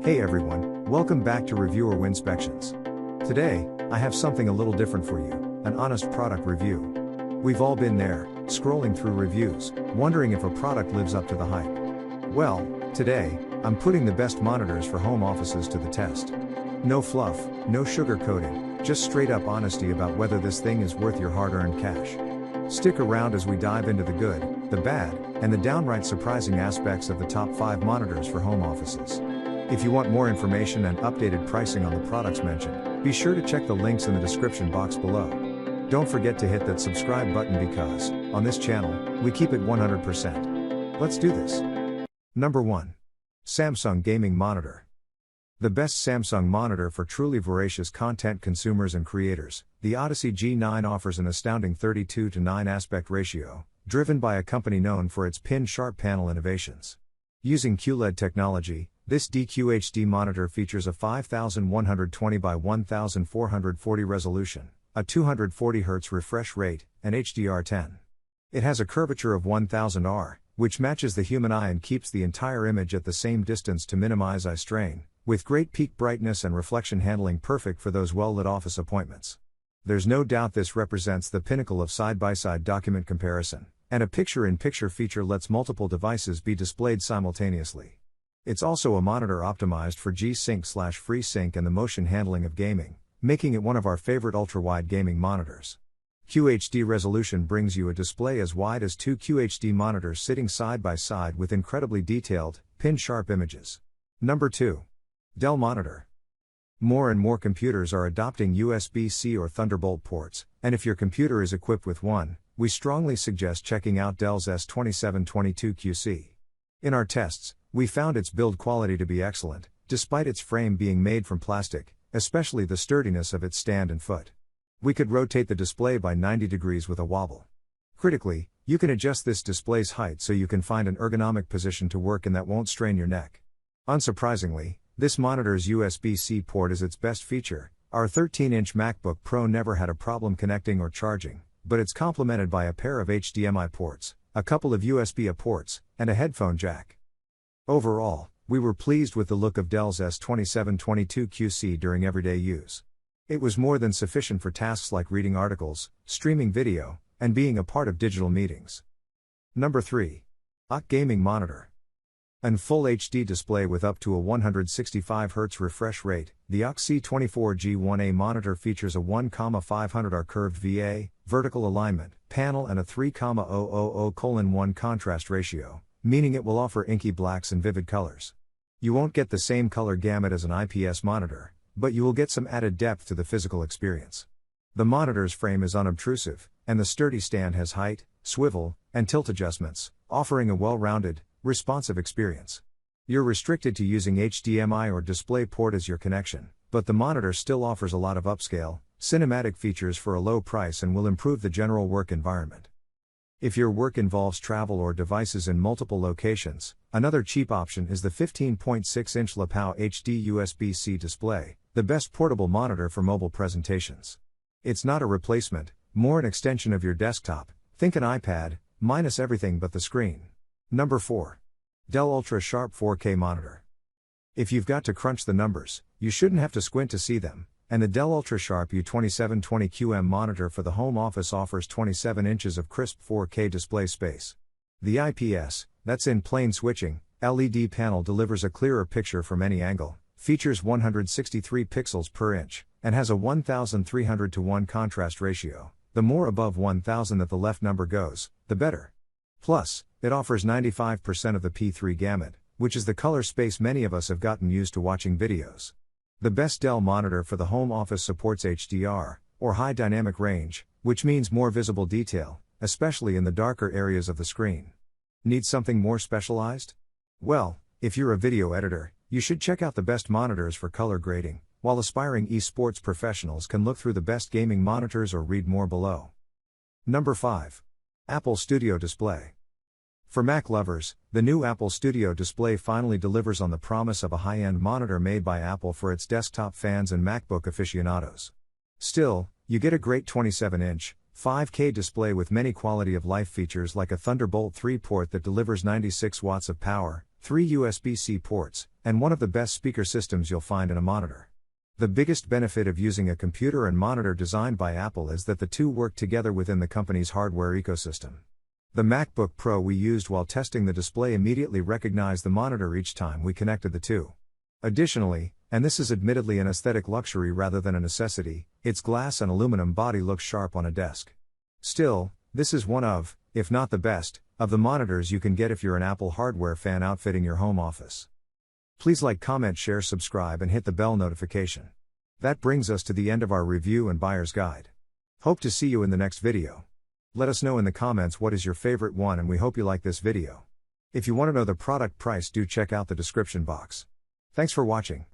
Hey everyone, welcome back to Reviewer Winspections. Today, I have something a little different for you, an honest product review. We've all been there, scrolling through reviews, wondering if a product lives up to the hype. Well, today, I'm putting the best monitors for home offices to the test. No fluff, no sugarcoating, just straight up honesty about whether this thing is worth your hard-earned cash. Stick around as we dive into the good, the bad, and the downright surprising aspects of the top 5 monitors for home offices. If you want more information and updated pricing on the products mentioned, be sure to check the links in the description box below. Don't forget to hit that subscribe button because, on this channel, we keep it 100%. Let's do this. Number 1. Samsung Gaming Monitor. The best Samsung monitor for truly voracious content consumers and creators, the Odyssey G9 offers an astounding 32:9 aspect ratio, driven by a company known for its pin-sharp panel innovations. Using QLED technology, this DQHD monitor features a 5120 by 1440 resolution, a 240 Hz refresh rate, and HDR10. It has a curvature of 1000 R, which matches the human eye and keeps the entire image at the same distance to minimize eye strain, with great peak brightness and reflection handling perfect for those well-lit office appointments. There's no doubt this represents the pinnacle of side-by-side document comparison, and a picture-in-picture feature lets multiple devices be displayed simultaneously. It's also a monitor optimized for G-Sync/FreeSync and the motion handling of gaming, making it one of our favorite ultra-wide gaming monitors. QHD resolution brings you a display as wide as 2 QHD monitors sitting side by side with incredibly detailed, pin-sharp images. Number 2. Dell Monitor. More and more computers are adopting USB-C or Thunderbolt ports, and if your computer is equipped with one, we strongly suggest checking out Dell's S2722QC. In our tests, we found its build quality to be excellent, despite its frame being made from plastic, especially the sturdiness of its stand and foot. We could rotate the display by 90 degrees with a wobble. Critically, you can adjust this display's height so you can find an ergonomic position to work in that won't strain your neck. Unsurprisingly, this monitor's USB-C port is its best feature. Our 13-inch MacBook Pro never had a problem connecting or charging, but it's complemented by a pair of HDMI ports, a couple of USB-A ports, and a headphone jack. Overall, we were pleased with the look of Dell's S2722QC during everyday use. It was more than sufficient for tasks like reading articles, streaming video, and being a part of digital meetings. Number 3. OC Gaming Monitor. An full HD display with up to a 165 Hz refresh rate, the OC C24G1A monitor features a 1,500R curved VA, vertical alignment, panel and a 3,000:1 contrast ratio, meaning it will offer inky blacks and vivid colors. You won't get the same color gamut as an IPS monitor, but you will get some added depth to the physical experience. The monitor's frame is unobtrusive, and the sturdy stand has height, swivel, and tilt adjustments, offering a well-rounded, responsive experience. You're restricted to using HDMI or DisplayPort as your connection, but the monitor still offers a lot of upscale, cinematic features for a low price and will improve the general work environment. If your work involves travel or devices in multiple locations, another cheap option is the 15.6-inch LaPow HD USB-C display, the best portable monitor for mobile presentations. It's not a replacement, more an extension of your desktop, think an iPad, minus everything but the screen. Number 4. Dell Ultra Sharp 4K Monitor. If you've got to crunch the numbers, you shouldn't have to squint to see them, and the Dell Ultra Sharp U2720QM monitor for the home office offers 27 inches of crisp 4K display space. The IPS, that's in plane switching, LED panel delivers a clearer picture from any angle, features 163 pixels per inch, and has a 1300:1 contrast ratio. The more above 1000 that the left number goes, the better. Plus, it offers 95% of the P3 gamut, which is the color space many of us have gotten used to watching videos. The best Dell monitor for the home office supports HDR, or high dynamic range, which means more visible detail, especially in the darker areas of the screen. Need something more specialized? Well, if you're a video editor, you should check out the best monitors for color grading, while aspiring esports professionals can look through the best gaming monitors or read more below. Number 5. Apple Studio Display. For Mac lovers, the new Apple Studio Display finally delivers on the promise of a high-end monitor made by Apple for its desktop fans and MacBook aficionados. Still, you get a great 27-inch, 5K display with many quality-of-life features like a Thunderbolt 3 port that delivers 96 watts of power, 3 USB-C ports, and one of the best speaker systems you'll find in a monitor. The biggest benefit of using a computer and monitor designed by Apple is that the two work together within the company's hardware ecosystem. The MacBook Pro we used while testing the display immediately recognized the monitor each time we connected the two. Additionally, and this is admittedly an aesthetic luxury rather than a necessity, its glass and aluminum body looks sharp on a desk. Still, this is one of, if not the best, of the monitors you can get if you're an Apple hardware fan outfitting your home office. Please like, comment, share, subscribe, and hit the bell notification. That brings us to the end of our review and buyer's guide. Hope to see you in the next video. Let us know in the comments what is your favorite one, and we hope you like this video. If you want to know the product price, do check out the description box. Thanks for watching.